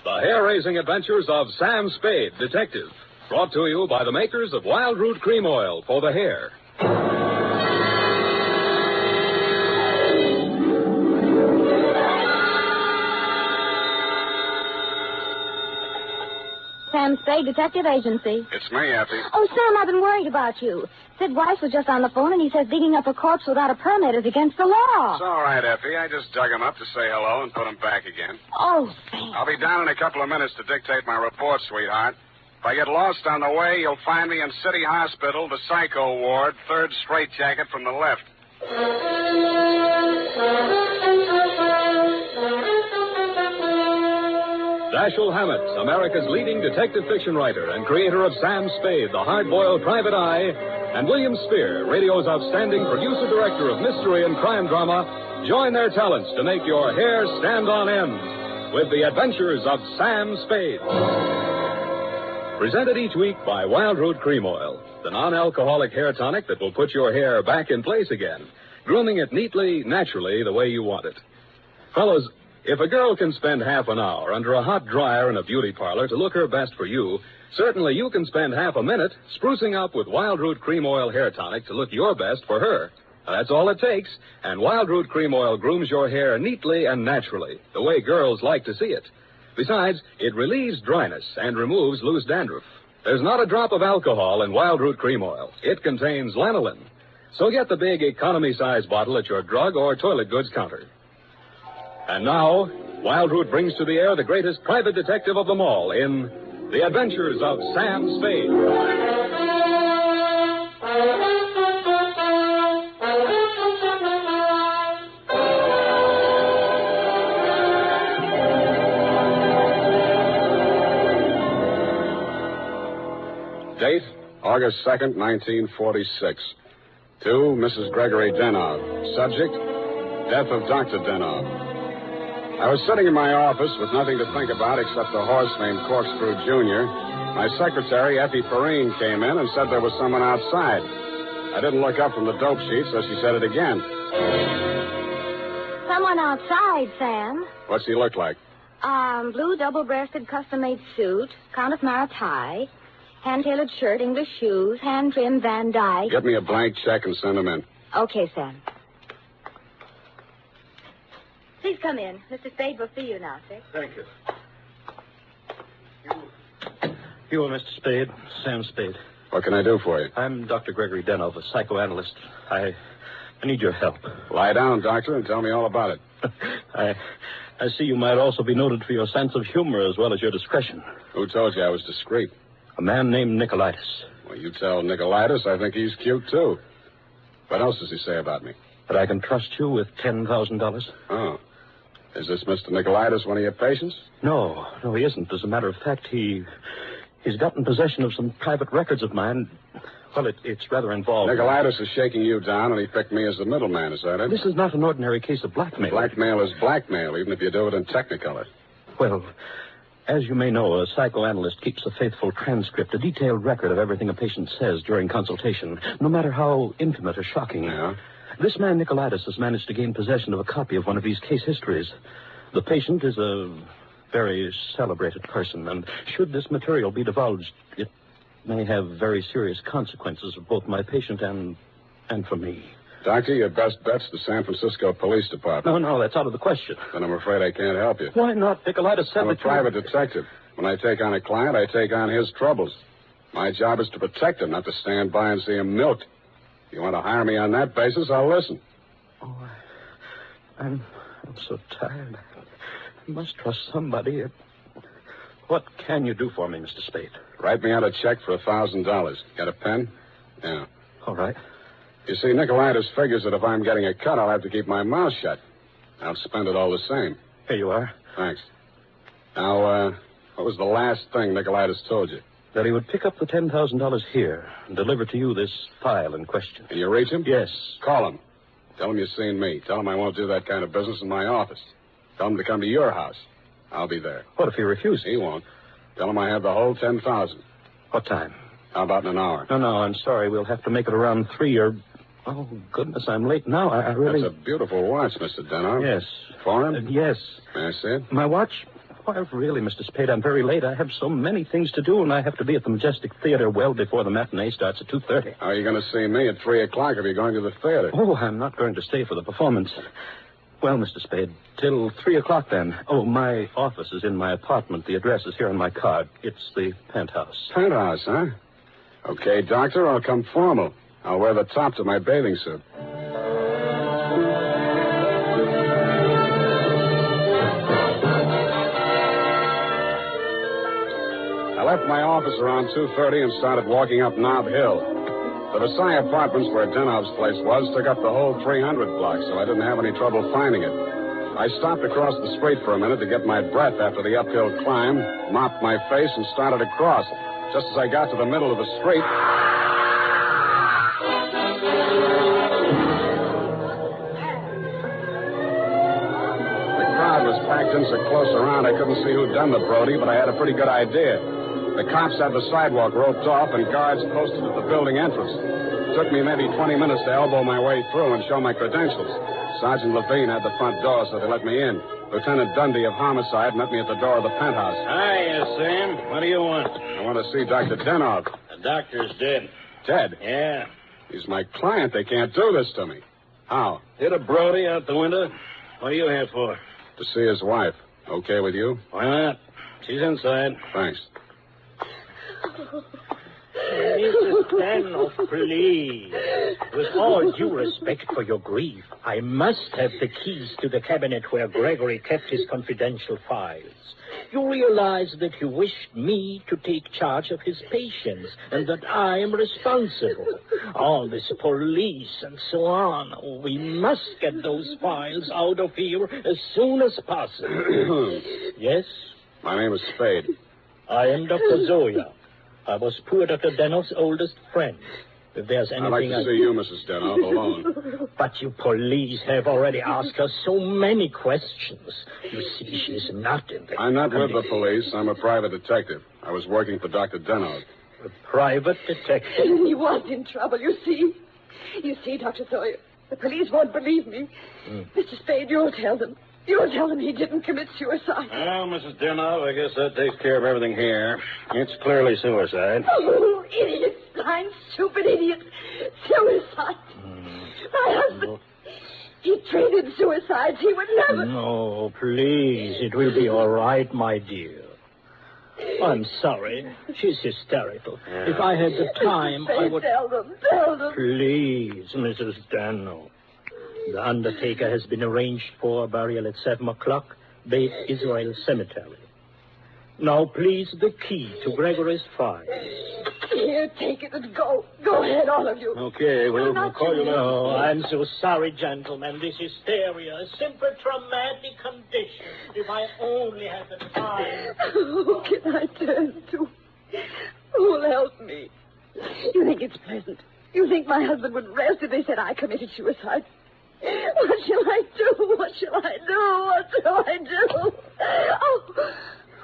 The hair-raising adventures of Sam Spade, detective. Brought to you by the makers of Wild Root Cream Oil for the hair. Sam Spade Detective Agency. It's me, Effie. Oh, Sam, I've been worried about you. Sid Weiss was just on the phone, and he says digging up a corpse without a permit is against the law. It's all right, Effie. I just dug him up to say hello and put him back again. Oh, Sam. I'll be down in a couple of minutes to dictate my report, sweetheart. If I get lost on the way, you'll find me in City Hospital, the Psycho Ward, third straitjacket from the left. Dashiell Hammett, America's leading detective fiction writer and creator of Sam Spade, the hard-boiled private eye, and William Spear, radio's outstanding producer-director of mystery and crime drama, join their talents to make your hair stand on end with the Adventures of Sam Spade. Presented each week by Wild Root Cream Oil, the non-alcoholic hair tonic that will put your hair back in place again, grooming it neatly, naturally, the way you want it. Fellows, if a girl can spend half an hour under a hot dryer in a beauty parlor to look her best for you, certainly you can spend half a minute sprucing up with Wild Root Cream Oil hair tonic to look your best for her. Now, that's all it takes, and Wild Root Cream Oil grooms your hair neatly and naturally, the way girls like to see it. Besides, it relieves dryness and removes loose dandruff. There's not a drop of alcohol in Wild Root Cream Oil. It contains lanolin. So get the big economy-size bottle at your drug or toilet goods counter. And now, Wild Root brings to the air the greatest private detective of them all in The Adventures of Sam Spade. Date, August 2nd, 1946. To Mrs. Gregory Denov. Subject, death of Dr. Denov. I was sitting in my office with nothing to think about except a horse named Corkscrew Jr. My secretary, Effie Perrine, came in and said there was someone outside. I didn't look up from the dope sheet, so she said it again. Someone outside, Sam. What's he look like? Blue double-breasted custom-made suit, Countess Mara tie, hand-tailored shirt, English shoes, hand-trimmed Van Dyke. Get me a blank check and send him in. Okay, Sam. Please come in. Mr. Spade will see you now, sir. Thank you. You are Mr. Spade, Sam Spade. What can I do for you? I'm Dr. Gregory Denov, a psychoanalyst. I need your help. Lie down, doctor, and tell me all about it. I see you might also be noted for your sense of humor as well as your discretion. Who told you I was discreet? A man named Nicolaitis. Well, you tell Nicolaitis I think he's cute, too. What else does he say about me? That I can trust you with $10,000. Oh. Is this Mr. Nicolaitis one of your patients? No, he isn't. As a matter of fact, he's gotten possession of some private records of mine. Well, it's rather involved. Nicolaitis is shaking you down, and he picked me as the middleman, is that it? This is not an ordinary case of blackmail. Blackmail is blackmail, even if you do it in Technicolor. Well, as you may know, a psychoanalyst keeps a faithful transcript, a detailed record of everything a patient says during consultation, no matter how intimate or shocking. Yeah? This man, Nicolaitis, has managed to gain possession of a copy of one of these case histories. The patient is a very celebrated person, and should this material be divulged, it may have very serious consequences for both my patient and for me. Doctor, your best bet's the San Francisco Police Department. No, that's out of the question. Then I'm afraid I can't help you. Why not? Nicolaitis said I'm a private detective. When I take on a client, I take on his troubles. My job is to protect him, not to stand by and see him milked. If you want to hire me on that basis, I'll listen. Oh, I'm so tired. I must trust somebody. What can you do for me, Mr. Spade? Write me out a check for $1,000. Got a pen? Yeah. All right. You see, Nicolaitis figures that if I'm getting a cut, I'll have to keep my mouth shut. I'll spend it all the same. Here you are. Thanks. Now, what was the last thing Nicolaitis told you? That he would pick up the $10,000 here and deliver to you this file in question. Can you reach him? Yes. Call him. Tell him you've seen me. Tell him I won't do that kind of business in my office. Tell him to come to your house. I'll be there. What if he refuses? He won't. Tell him I have the whole 10,000. What time? How about in an hour? No, I'm sorry. We'll have to make it around 3 or... Oh, goodness, I'm late now. I really... That's a beautiful watch, Mr. Denov. Yes. Foreign? Yes. May I see it? My watch? Why, really, Mr. Spade, I'm very late. I have so many things to do, and I have to be at the Majestic Theater well before the matinee starts at 2:30. How are you going to see me at 3 o'clock if you're going to the theater? Oh, I'm not going to stay for the performance. Well, Mr. Spade, till 3 o'clock then. Oh, my office is in my apartment. The address is here on my card. It's the penthouse. Penthouse, huh? Okay, Doctor, I'll come formal. I'll wear the top to my bathing suit. I left my office around 2:30 and started walking up Nob Hill. The Versailles Apartments, where Denov's place was, took up the whole 300 block, so I didn't have any trouble finding it. I stopped across the street for a minute to get my breath after the uphill climb, mopped my face, and started across. Just as I got to the middle of the street... The crowd was packed in so close around I couldn't see who'd done the Brody, but I had a pretty good idea. The cops had the sidewalk roped off and guards posted at the building entrance. It took me maybe 20 minutes to elbow my way through and show my credentials. Sergeant Levine had the front door, so they let me in. Lieutenant Dundee of Homicide met me at the door of the penthouse. Hiya, Sam. What do you want? I want to see Dr. Denov. The doctor's dead. Dead? Yeah. He's my client. They can't do this to me. How? Hit a Brody out the window. What are you here for? To see his wife. Okay with you? Why not? She's inside. Thanks. Mrs. Daniel, please. With all due respect for your grief, I must have the keys to the cabinet where Gregory kept his confidential files. You realize that you wished me to take charge of his patients and that I am responsible. All this police and so on. Oh, we must get those files out of here as soon as possible. Yes? My name is Spade. I am Dr. Zoya. I was poor Dr. Denov's oldest friend. If there's anything I'd like to see you, Mrs. Denov, alone. But you police have already asked her so many questions. You see, she's not in the... I'm not with the police. I'm a private detective. I was working for Dr. Denov. A private detective? He was in trouble, you see. You see, Dr. Sawyer, the police won't believe me. Mr. Spade, you'll tell them. You'll tell them he didn't commit suicide. Well, Mrs. Denov, I guess that takes care of everything here. It's clearly suicide. Oh, idiots. Blind, stupid idiots. Suicide. My husband, he treated suicides. He would never... No, please. It will be all right, my dear. I'm sorry. She's hysterical. Yeah. If I had the time, Mr. Spade, I would... Tell them. Please, Mrs. Dano. The undertaker has been arranged for burial at 7 o'clock, Beit Israel Cemetery. Now, please, the key to Gregory's files. Here, take it and go. Go ahead, all of you. Okay, we'll call you now. Oh, I'm so sorry, gentlemen. This hysteria, a simple traumatic condition. If I only had the time. Who can I turn to? Who will help me? You think it's pleasant? You think my husband would rest if they said I committed suicide? What shall I do? What shall I do? What shall I do?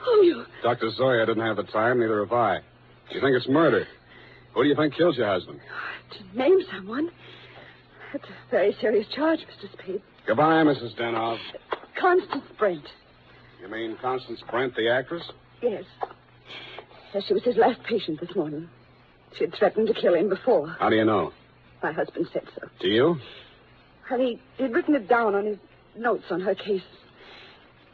Oh, you... Dr. Zoya didn't have the time, neither have I. You think it's murder? Who do you think killed your husband? To name someone? That's a very serious charge, Mr. Spade. Goodbye, Mrs. Denov. Constance Brent. You mean Constance Brent, the actress? Yes. Yes, she was his last patient this morning. She had threatened to kill him before. How do you know? My husband said so. To you? And he'd written it down on his notes on her case.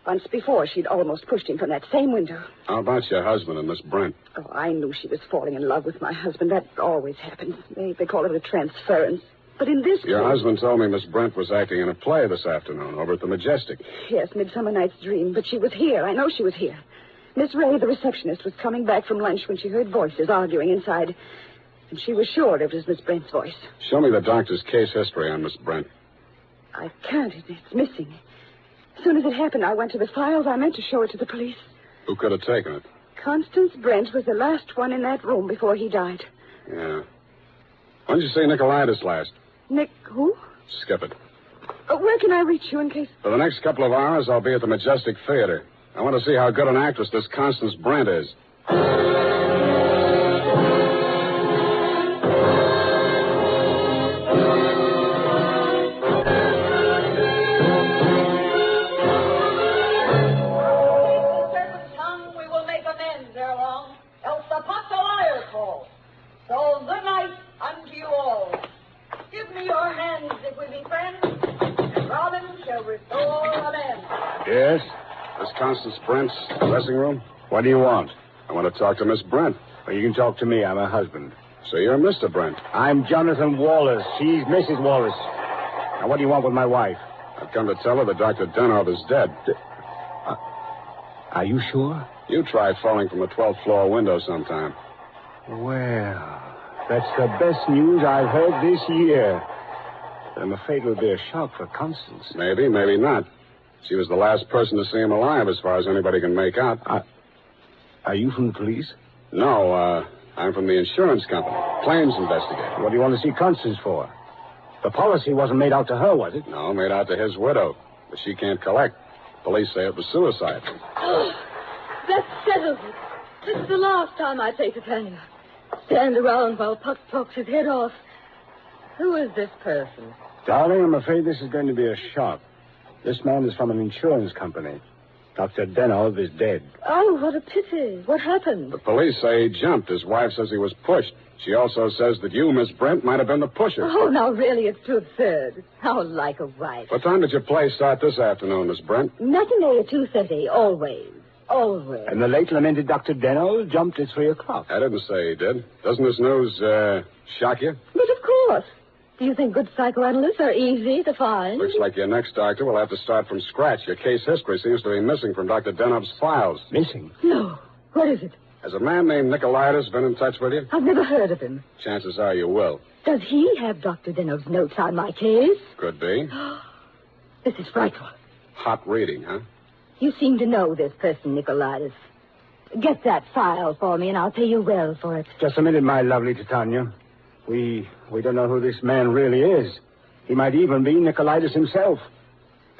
Once before, she'd almost pushed him from that same window. How about your husband and Miss Brent? Oh, I knew she was falling in love with my husband. That always happens. They call it a transference. But in this Your case... husband told me Miss Brent was acting in a play this afternoon over at the Majestic. Yes, Midsummer Night's Dream. But she was here. I know she was here. Miss Ray, the receptionist, was coming back from lunch when she heard voices arguing inside. And she was sure it was Miss Brent's voice. Show me the doctor's case history on Miss Brent. I can't. It's missing. As soon as it happened, I went to the files. I meant to show it to the police. Who could have taken it? Constance Brent was the last one in that room before he died. Yeah. When did you see Nicolaitis last? Nick, who? Skip it. Where can I reach you in case... For the next couple of hours, I'll be at the Majestic Theater. I want to see how good an actress this Constance Brent is. Yes? This Constance Brent's dressing room? What do you want? I want to talk to Miss Brent. Well, you can talk to me. I'm her husband. So you're Mr. Brent. I'm Jonathan Wallace. She's Mrs. Wallace. Now, what do you want with my wife? I've come to tell her that Dr. Denov is dead. Are you sure? You tried falling from a 12th floor window sometime. Well, that's the best news I've heard this year. But I'm afraid it will be a shock for Constance. Maybe, maybe not. She was the last person to see him alive, as far as anybody can make out. Are you from the police? No, I'm from the insurance company. Claims investigator. What do you want to see Constance for? The policy wasn't made out to her, was it? No, made out to his widow. But she can't collect. Police say it was suicide. Oh, that settles it. This is the last time I take Titania. Stand around while Puck talks his head off. Who is this person? Darling, I'm afraid this is going to be a shock. This man is from an insurance company. Dr. Denov is dead. Oh, what a pity. What happened? The police say he jumped. His wife says he was pushed. She also says that you, Miss Brent, might have been the pusher. Oh, now, really, it's too absurd. How like a wife. What time did your play start this afternoon, Miss Brent? Matinee at 2:30, always. Always. And the late lamented Dr. Denov jumped at 3 o'clock. I didn't say he did. Doesn't this news, shock you? But of course. Do you think good psychoanalysts are easy to find? Looks like your next doctor will have to start from scratch. Your case history seems to be missing from Dr. Denov's files. Missing? No. What is it? Has a man named Nicolaitis been in touch with you? I've never heard of him. Chances are you will. Does he have Dr. Denov's notes on my case? Could be. This is frightful. Hot reading, huh? You seem to know this person, Nicolaitis. Get that file for me, and I'll pay you well for it. Just a minute, my lovely Titania. We don't know who this man really is. He might even be Nicolaitis himself.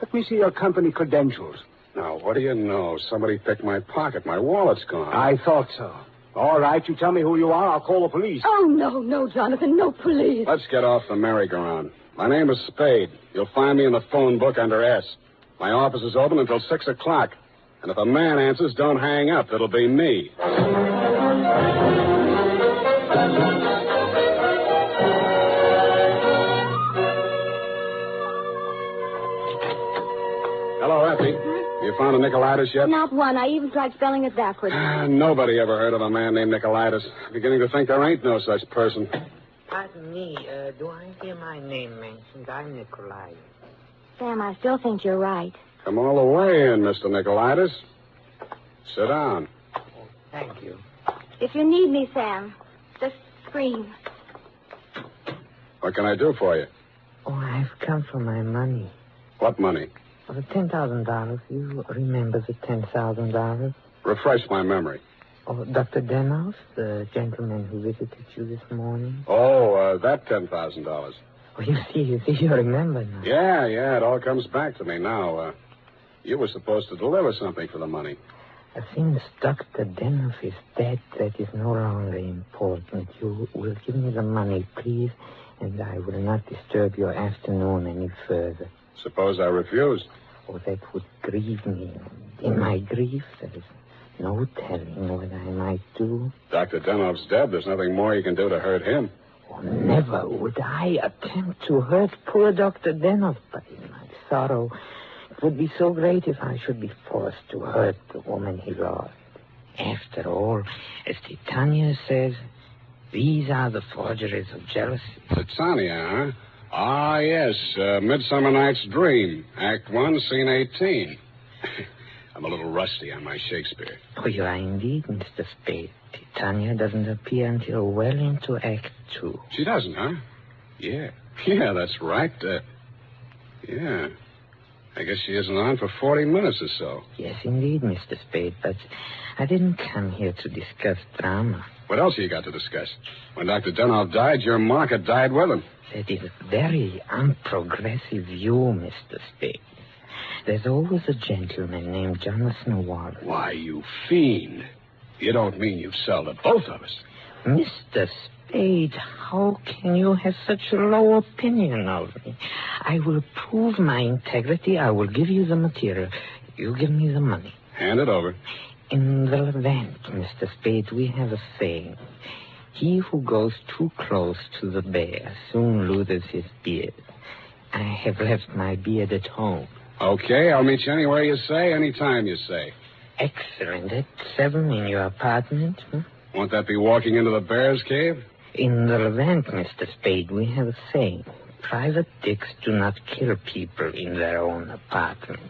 Let me see your company credentials. Now, what do you know? Somebody picked my pocket. My wallet's gone. I thought so. All right, you tell me who you are. I'll call the police. Oh, no, Jonathan. No police. Let's get off the merry-go-round. My name is Spade. You'll find me in the phone book under S. My office is open until 6 o'clock. And if a man answers, don't hang up. It'll be me. Hello, Effie. You found a Nicolaitis yet? Not one. I even tried spelling it backwards. Nobody ever heard of a man named Nicolaitis. I'm beginning to think there ain't no such person. Pardon me, do I hear my name mentioned? I'm Nicolaitis. Sam, I still think you're right. Come all the way in, Mr. Nicolaitis. Sit down. Oh, thank you. If you need me, Sam, just scream. What can I do for you? Oh, I've come for my money. What money? For the $10,000. You remember the $10,000? Refresh my memory. Oh, Dr. Denov, the gentleman who visited you this morning? Oh, that $10,000. Oh, you see, you remember now. Yeah, it all comes back to me now. You were supposed to deliver something for the money. Since Dr. Denov is dead, that is no longer important. You will give me the money, please, and I will not disturb your afternoon any further. Suppose I refuse? Oh, that would grieve me. In my grief, there is no telling what I might do. Dr. Denov's dead. There's nothing more you can do to hurt him. Oh, never would I attempt to hurt poor Dr. Denov, but in my sorrow, it would be so great if I should be forced to hurt the woman he loved. After all, as Titania says, these are the forgeries of jealousy. Titania, huh? Ah, yes. Midsummer Night's Dream. Act 1, Scene 18. I'm a little rusty on my Shakespeare. Oh, you are indeed, Mr. Spade. Titania doesn't appear until well into Act 2. She doesn't, huh? Yeah. Yeah, that's right. Yeah. I guess she isn't on for 40 minutes or so. Yes, indeed, Mr. Spade, but I didn't come here to discuss drama. What else have you got to discuss? When Dr. Denov died, your market died with him. That is a very unprogressive view, Mr. Spade. There's always a gentleman named Jonathan Wallace. Why, you fiend. You don't mean you'd sell to both of us. Mr. Spade, how can you have such a low opinion of me? I will prove my integrity. I will give you the material. You give me the money. Hand it over. In the Levant, Mr. Spade, we have a saying. He who goes too close to the bear soon loses his beard. I have left my beard at home. Okay, I'll meet you anywhere you say, anytime you say. Excellent. At 7 in your apartment? Won't that be walking into the bear's cave? In the Levant, Mr. Spade, we have a saying. Private dicks do not kill people in their own apartments.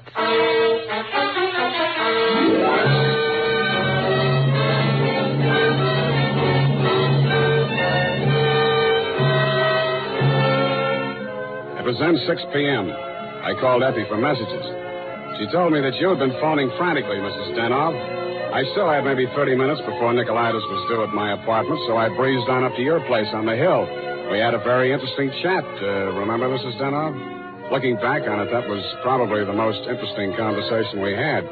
It was then 6 p.m. I called Effie for messages. She told me that you had been phoning frantically, Mrs. Denov. I still had maybe 30 minutes before Nicolaitis was due at my apartment, so I breezed on up to your place on the hill. We had a very interesting chat. Remember, Mrs. Denov? Looking back on it, that was probably the most interesting conversation we had.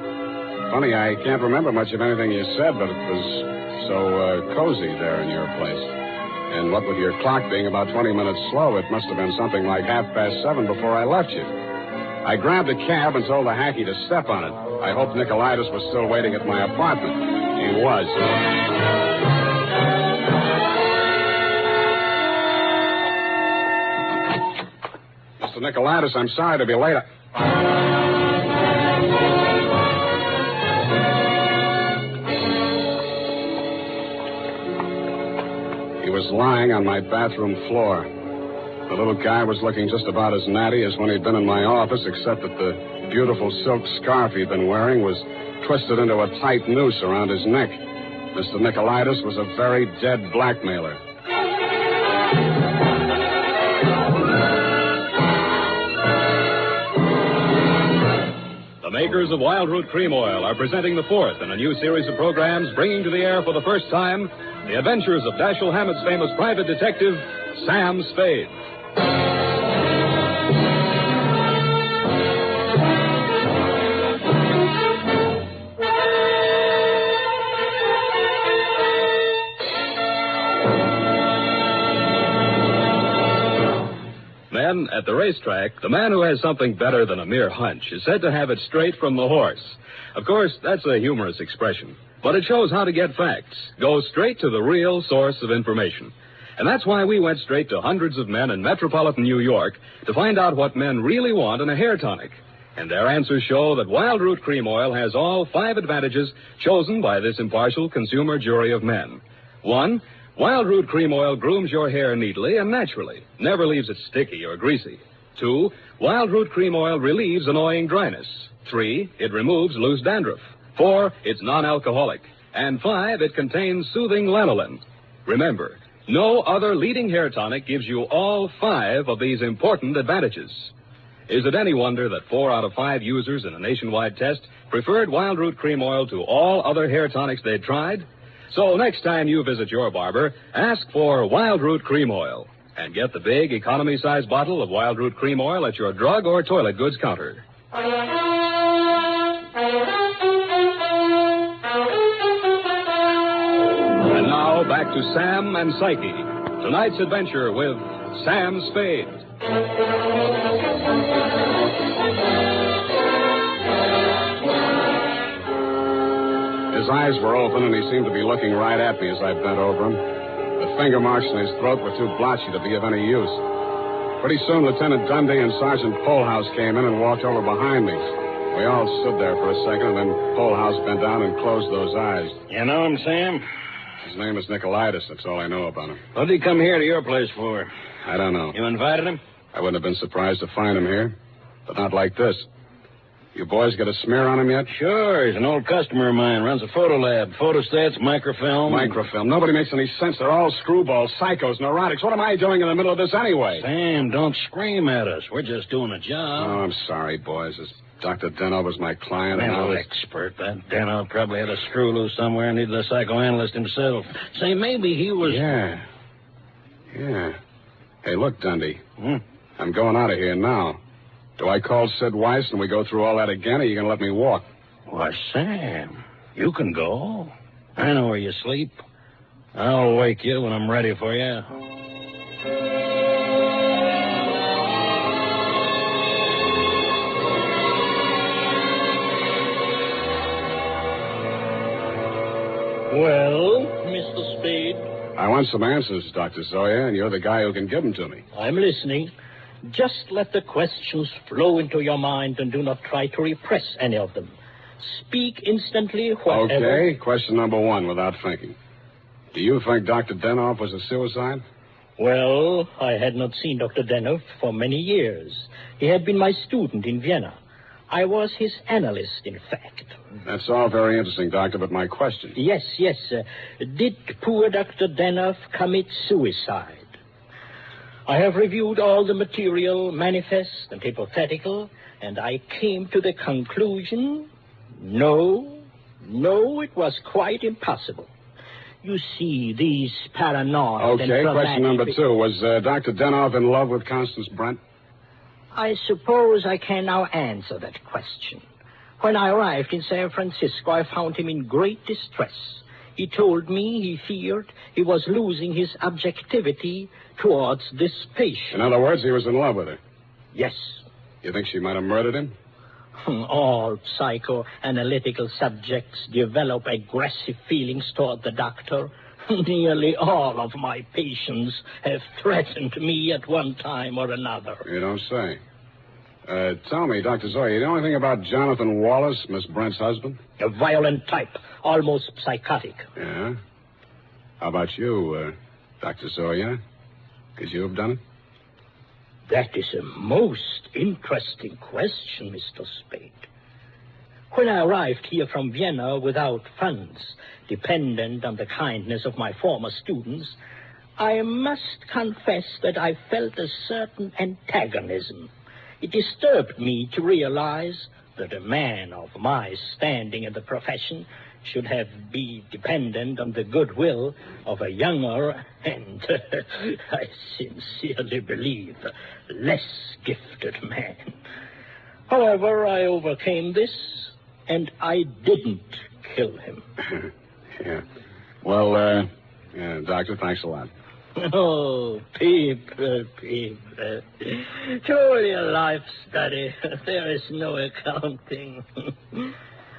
Funny, I can't remember much of anything you said, but it was so cozy there in your place. And what with your clock being about 20 minutes slow, it must have been something like 7:30 before I left you. I grabbed a cab and told the hacky to step on it. I hoped Nicolaitis was still waiting at my apartment. He was. Mr. Nicolaitis, I'm sorry to be late. He was lying on my bathroom floor. The little guy was looking just about as natty as when he'd been in my office, except that the beautiful silk scarf he'd been wearing was twisted into a tight noose around his neck. Mr. Nicolaitis was a very dead blackmailer. The makers of Wild Root Cream Oil are presenting the fourth in a new series of programs bringing to the air for the first time the adventures of Dashiell Hammett's famous private detective, Sam Spade. Then, at the racetrack, the man who has something better than a mere hunch is said to have it straight from the horse. Of course, that's a humorous expression, but it shows how to get facts. Go straight to the real source of information. And that's why we went straight to hundreds of men in metropolitan New York to find out what men really want in a hair tonic. And their answers show that Wild Root Cream Oil has all 5 advantages chosen by this impartial consumer jury of men. 1, Wild Root Cream Oil grooms your hair neatly and naturally, never leaves it sticky or greasy. 2, Wild Root Cream Oil relieves annoying dryness. 3, it removes loose dandruff. 4, it's non-alcoholic. And 5, it contains soothing lanolin. Remember, no other leading hair tonic gives you all 5 of these important advantages. Is it any wonder that 4 out of 5 users in a nationwide test preferred Wild Root Cream Oil to all other hair tonics they'd tried? So next time you visit your barber, ask for Wild Root Cream Oil and get the big economy-size bottle of Wild Root Cream Oil at your drug or toilet goods counter. And now back to Sam and Psyche. Tonight's adventure with Sam Spade. His eyes were open, and he seemed to be looking right at me as I bent over him. The finger marks in his throat were too blotchy to be of any use. Pretty soon, Lieutenant Dundee and Sergeant Polhouse came in and walked over behind me. We all stood there for a second, and then Polhouse bent down and closed those eyes. You know him, Sam? His name is Nicolaitis. That's all I know about him. What did he come here to your place for? I don't know. You invited him? I wouldn't have been surprised to find him here, but not like this. You boys got a smear on him yet? Sure. He's an old customer of mine. Runs a photo lab. Photostats, microfilm. Microfilm. Nobody makes any sense. They're all screwballs, psychos, neurotics. What am I doing in the middle of this anyway? Sam, don't scream at us. We're just doing a job. Oh, I'm sorry, boys. This Dr. Deno was my client. Mental expert. That Deno probably had a screw loose somewhere and needed a psychoanalyst himself. Say, maybe he was... Yeah. Hey, look, Dundee. I'm going out of here now. Do I call Sid Weiss and we go through all that again, or are you going to let me walk? Why, Sam, you can go. I know where you sleep. I'll wake you when I'm ready for you. Well, Mr. Spade? I want some answers, Dr. Zoya, and you're the guy who can give them to me. I'm listening. Just let the questions flow into your mind and do not try to repress any of them. Speak instantly, whatever... Okay, question number one, without thinking. Do you think Dr. Denoff was a suicide? Well, I had not seen Dr. Denoff for many years. He had been my student in Vienna. I was his analyst, in fact. That's all very interesting, Doctor, but my question... Yes. Did poor Dr. Denoff commit suicide? I have reviewed all the material, manifest and hypothetical, and I came to the conclusion, no, it was quite impossible. You see, these paranoid and Okay, question number two. Was Dr. Denoff in love with Constance Brent? I suppose I can now answer that question. When I arrived in San Francisco, I found him in great distress. He told me he feared he was losing his objectivity towards this patient. In other words, he was in love with her. Yes. You think she might have murdered him? All psychoanalytical subjects develop aggressive feelings toward the doctor. Nearly all of my patients have threatened me at one time or another. You don't say. Tell me, Dr. Zoya, you know anything about Jonathan Wallace, Miss Brent's husband? A violent type, almost psychotic. Yeah? How about you, Dr. Zoya? Could you have done it? That is a most interesting question, Mr. Spade. When I arrived here from Vienna without funds, dependent on the kindness of my former students, I must confess that I felt a certain antagonism. It disturbed me to realize that a man of my standing in the profession should be dependent on the goodwill of a younger and, I sincerely believe, less gifted man. However, I overcame this, and I didn't kill him. Yeah. Well, Doctor, thanks a lot. Oh, people. Truly a life study. There is no accounting.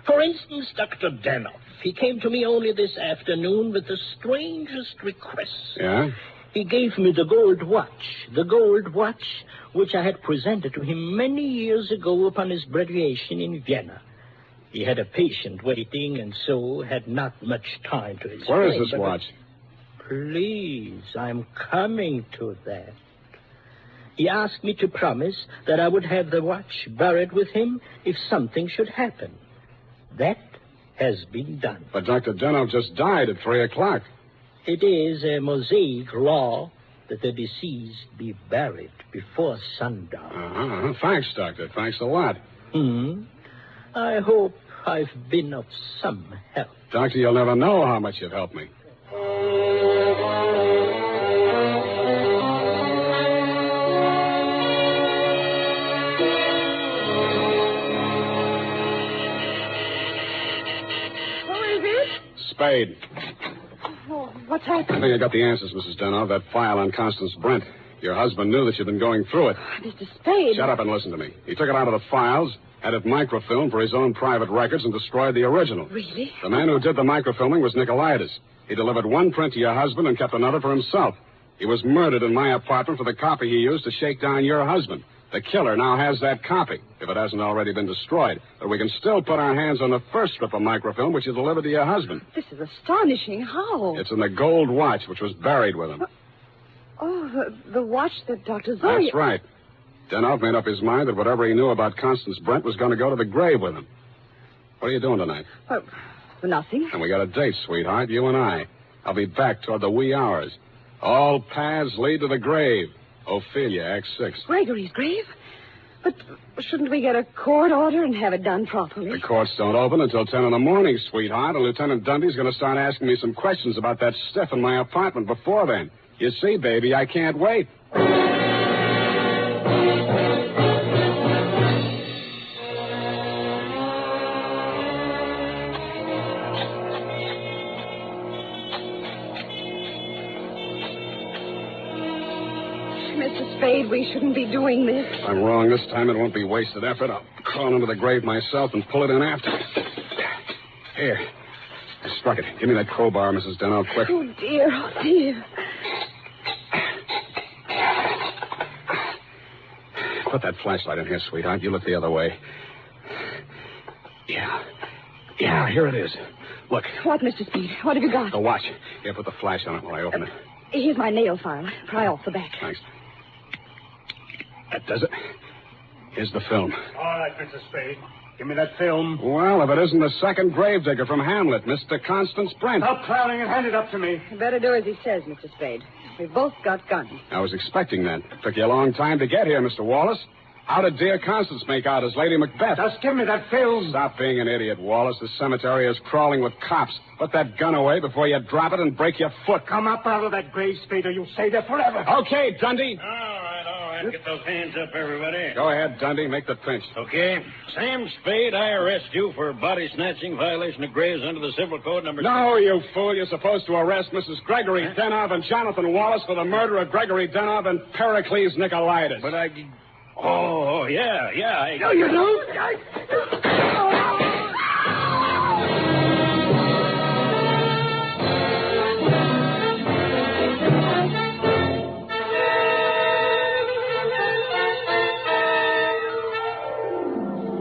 For instance, Dr. Denoff. He came to me only this afternoon with the strangest requests. Yeah? He gave me the gold watch which I had presented to him many years ago upon his graduation in Vienna. He had a patient waiting and so had not much time to explain. Where is this watch? Please, I'm coming to that. He asked me to promise that I would have the watch buried with him if something should happen. That has been done. But Dr. Denoff just died at 3 o'clock. It is a Mosaic law that the deceased be buried before sundown. Thanks, Doctor. Thanks a lot. I hope I've been of some help. Doctor, you'll never know how much you've helped me. Spade. Oh, what's happened? I think I got the answers, Mrs. Denoff. That file on Constance Brent. Your husband knew that you'd been going through it. Mr. Spade. Shut up and listen to me. He took it out of the files, had it microfilmed for his own private records, and destroyed the original. Really? The man who did the microfilming was Nicolaitis. He delivered one print to your husband and kept another for himself. He was murdered in my apartment for the copy he used to shake down your husband. The killer now has that copy, if it hasn't already been destroyed. But we can still put our hands on the first strip of microfilm, which you delivered to your husband. This is astonishing. How? It's in the gold watch, which was buried with him. Oh, the watch that Dr. Zoya... That's right. Denoff made up his mind that whatever he knew about Constance Brent was going to go to the grave with him. What are you doing tonight? Nothing. And we got a date, sweetheart, you and I. I'll be back toward the wee hours. All paths lead to the grave. Ophelia, Act 6. Gregory's grave? But shouldn't we get a court order and have it done properly? The courts don't open until 10 in the morning, sweetheart, and Lieutenant Dundee's going to start asking me some questions about that stiff in my apartment before then. You see, baby, I can't wait. Mr. Spade, we shouldn't be doing this. If I'm wrong this time, it won't be wasted effort. I'll crawl into the grave myself and pull it in after. Here. I struck it. Give me that crowbar, Mrs. Denoff, quick. Oh, dear. Put that flashlight in here, sweetheart. You look the other way. Yeah. Yeah, here it is. Look. What, Mr. Speed? What have you got? The watch. Here, put the flash on it while I open it. Here's my nail file. Pry off the back. Thanks. That does it. Here's the film. All right, Mr. Spade. Give me that film. Well, if it isn't the second gravedigger from Hamlet, Mr. Constance Brent. Stop clowning and hand it up to me. You better do as he says, Mr. Spade. We've both got guns. I was expecting that. Took you a long time to get here, Mr. Wallace. How did dear Constance make out as Lady Macbeth? Just give me that film. Stop being an idiot, Wallace. The cemetery is crawling with cops. Put that gun away before you drop it and break your foot. Come up out of that grave, Spade, or you'll stay there forever. Okay, Dundee. All right. Get those hands up, everybody. Go ahead, Dundee. Make the pinch. Okay. Sam Spade, I arrest you for body snatching, violation of graves under the Civil Code number... No, you fool. You're supposed to arrest Mrs. Gregory Denov and Jonathan Wallace for the murder of Gregory Denov and Pericles Nicolaitis. But I... Oh, yeah. No, you don't.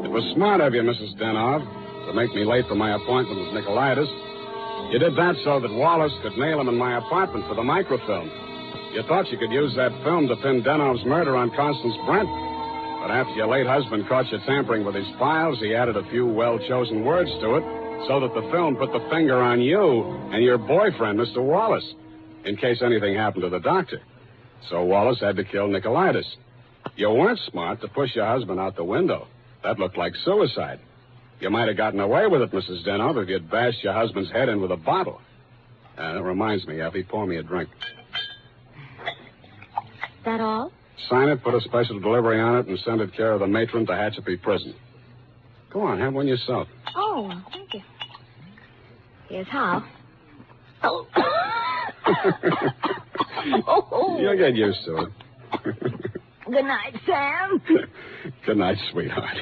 It was smart of you, Mrs. Denov, to make me late for my appointment with Nicolaitis. You did that so that Wallace could nail him in my apartment for the microfilm. You thought you could use that film to pin Denov's murder on Constance Brent. But after your late husband caught you tampering with his files, he added a few well-chosen words to it so that the film put the finger on you and your boyfriend, Mr. Wallace, in case anything happened to the doctor. So Wallace had to kill Nicolaitis. You weren't smart to push your husband out the window. That looked like suicide. You might have gotten away with it, Mrs. Denov, if you'd bashed your husband's head in with a bottle. That reminds me, Effie, pour me a drink. That all? Sign it, put a special delivery on it, and send it care of the matron to Hatchapee Prison. Go on, have one yourself. Oh, thank you. Here's how. Oh. You'll get used to it. Good night, Sam. Good night, sweetheart.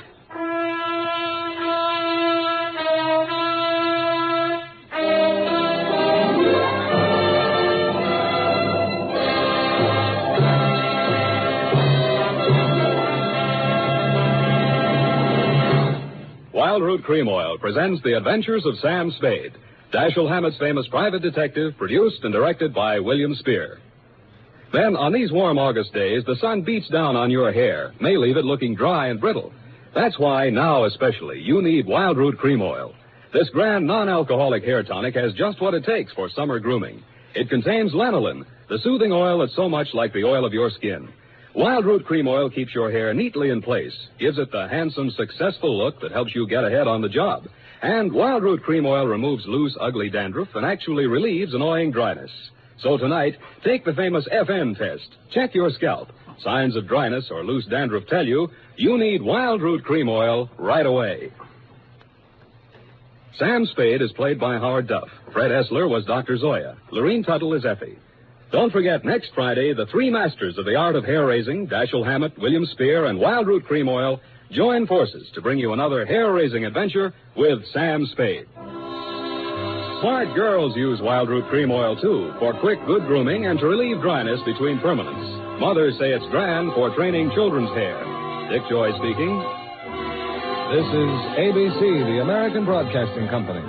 Wild Root Cream Oil presents The Adventures of Sam Spade, Dashiell Hammett's famous private detective, produced and directed by William Spear. Then, on these warm August days, the sun beats down on your hair, may leave it looking dry and brittle. That's why, now especially, you need Wild Root Cream Oil. This grand non-alcoholic hair tonic has just what it takes for summer grooming. It contains lanolin, the soothing oil that's so much like the oil of your skin. Wild Root Cream Oil keeps your hair neatly in place, gives it the handsome, successful look that helps you get ahead on the job. And Wild Root Cream Oil removes loose, ugly dandruff and actually relieves annoying dryness. So tonight, take the famous FN test. Check your scalp. Signs of dryness or loose dandruff tell you need Wild Root Cream Oil right away. Sam Spade is played by Howard Duff. Fred Essler was Dr. Zoya. Lorene Tuttle is Effie. Don't forget, next Friday, the three masters of the art of hair-raising, Dashiell Hammett, William Spear, and Wild Root Cream Oil, join forces to bring you another hair-raising adventure with Sam Spade. Smart girls use Wild Root Cream Oil, too, for quick, good grooming and to relieve dryness between permanents. Mothers say it's grand for training children's hair. Dick Joy speaking. This is ABC, the American Broadcasting Company.